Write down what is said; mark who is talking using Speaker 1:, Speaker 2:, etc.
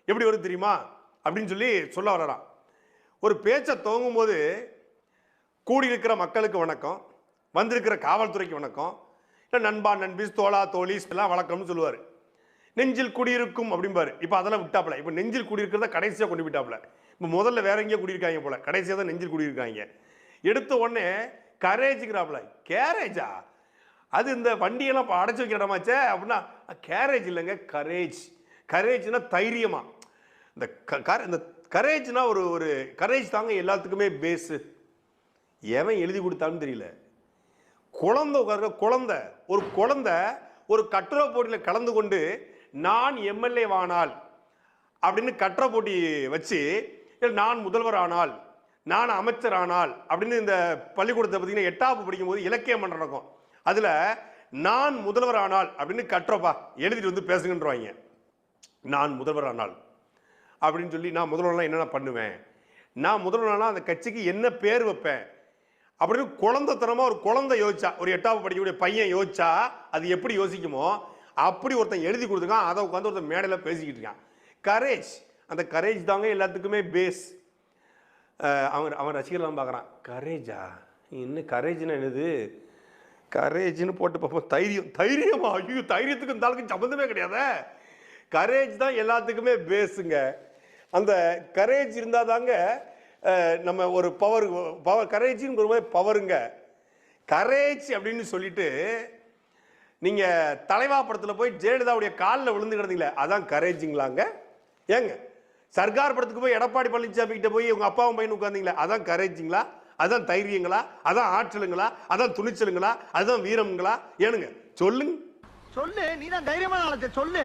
Speaker 1: எப்படி வருது தெரியுமா அப்படின்னு சொல்லி சொல்ல வரலாம். ஒரு பேச்சை துவங்கும் போது கூடியிருக்கிற மக்களுக்கு வணக்கம், வந்திருக்கிற காவல்துறைக்கு வணக்கம், இல்லை நண்பா நண்பீஸ் தோளா தோழிஸ் எல்லாம் வணக்கம்னு சொல்லுவார். நெஞ்சில் குடியிருக்கும் அப்படிம்பாரு. இப்போ அதெல்லாம் விட்டாப்புல. இப்போ நெஞ்சில் குடியிருக்கிறத கடைசியாக கொண்டு விட்டாப்புல. இப்போ முதல்ல வேற எங்கேயோ குடியிருக்காங்க போல, கடைசியாக தான் நெஞ்சில் குடியிருக்காங்க. எடுத்த உடனே கரேஜுங்கிறாப்புல. கேரேஜா? அது இந்த வண்டியெல்லாம் அடைச்சி வைக்கிற இடமாச்சே அப்படின்னா, கேரேஜ் இல்லைங்க, கரேஜ். கரேஜ்னா தைரியமா. இந்த இந்த கரேஜ்னா ஒரு ஒரு கரேஜ் தாங்க எல்லாத்துக்குமே பேஸு. எவன் எழுதி கொடுத்தான்னு தெரியல. குழந்தை குழந்தை ஒரு குழந்தை ஒரு கட்டுரை போட்டியில் கலந்து கொண்டு நான் எம்எல்ஏ வானால் அப்படின்னு கட்டுரை போட்டி வச்சு, நான் முதல்வர் ஆனால், நான் அமைச்சர் ஆனால் அப்படின்னு இந்த பள்ளிக்கூடத்தை பார்த்தீங்கன்னா 8ஆம் படிக்கும் போது இலக்கிய மன்றம் நடக்கும். அதில் நான் முதல்வர் ஆனால் அப்படின்னு கட்டுறப்பா எழுதிட்டு வந்து பேசுங்கன்றவாங்க. நான் முதல்வர் ஆனால் அப்படின்னு சொல்லி, நான் முதல்வர்லாம் என்னென்ன பண்ணுவேன், நான் முதல்வர்னா அந்த கட்சிக்கு என்ன பேர் வைப்பேன் அப்படின்னு குழந்தைத்தனமாக ஒரு குழந்தை யோசிச்சா, ஒரு 8ஆம் படிக்கக்கூடிய பையன் யோசிச்சா அது எப்படி யோசிக்குமோ அப்படி ஒருத்தன் எழுதி கொடுத்துருக்கான். அதை உட்காந்து ஒருத்தன் மேடையில் பேசிக்கிட்டு இருக்கான். கரேஜ். அந்த கரேஜ் தாங்க எல்லாத்துக்குமே பேஸ். அவன் ரசிகர்லாம் பார்க்குறான். கரேஜா? இன்னும் கரேஜ்னா என்னது? கரேஜ்னு போட்டு பார்ப்போம். தைரியமா? ஐயோ, தைரியத்துக்கு இந்த ஆளுக்கு சம்மந்தமே கிடையாது. கரேஜ் தான் எல்லாத்துக்குமே பேஸுங்க. அந்த கரேஜ் இருந்தால் தாங்க நம்ம ஒரு பவர் கரேஜின்னு ஒரு பவருங்க. கரேஜ் அப்படின்னு சொல்லிட்டு நீங்கள் தலைவா படத்தில் போய் ஜெயலலிதாவுடைய காலில் விழுந்து கிடந்தீங்களே, அதான் கரேஜுங்களாங்க. ஏங்க, சர்க்கார் படத்துக்கு போய் எடப்பாடி பழனிசாமி கிட்ட போய் உங்கள் அப்பாவும் பையன் உட்காந்தீங்களா, அதான் கரேஜுங்களா? அதான் தைரியங்களா? அதான் ஆற்றலுங்களா? அதான் துணிச்சலுங்களா? அதுதான் வீரமுங்களா? ஏனுங்க சொல்லுங்க.
Speaker 2: சொல்லு, நீ தான் தைரியமான ஆளத்தை சொல்லு.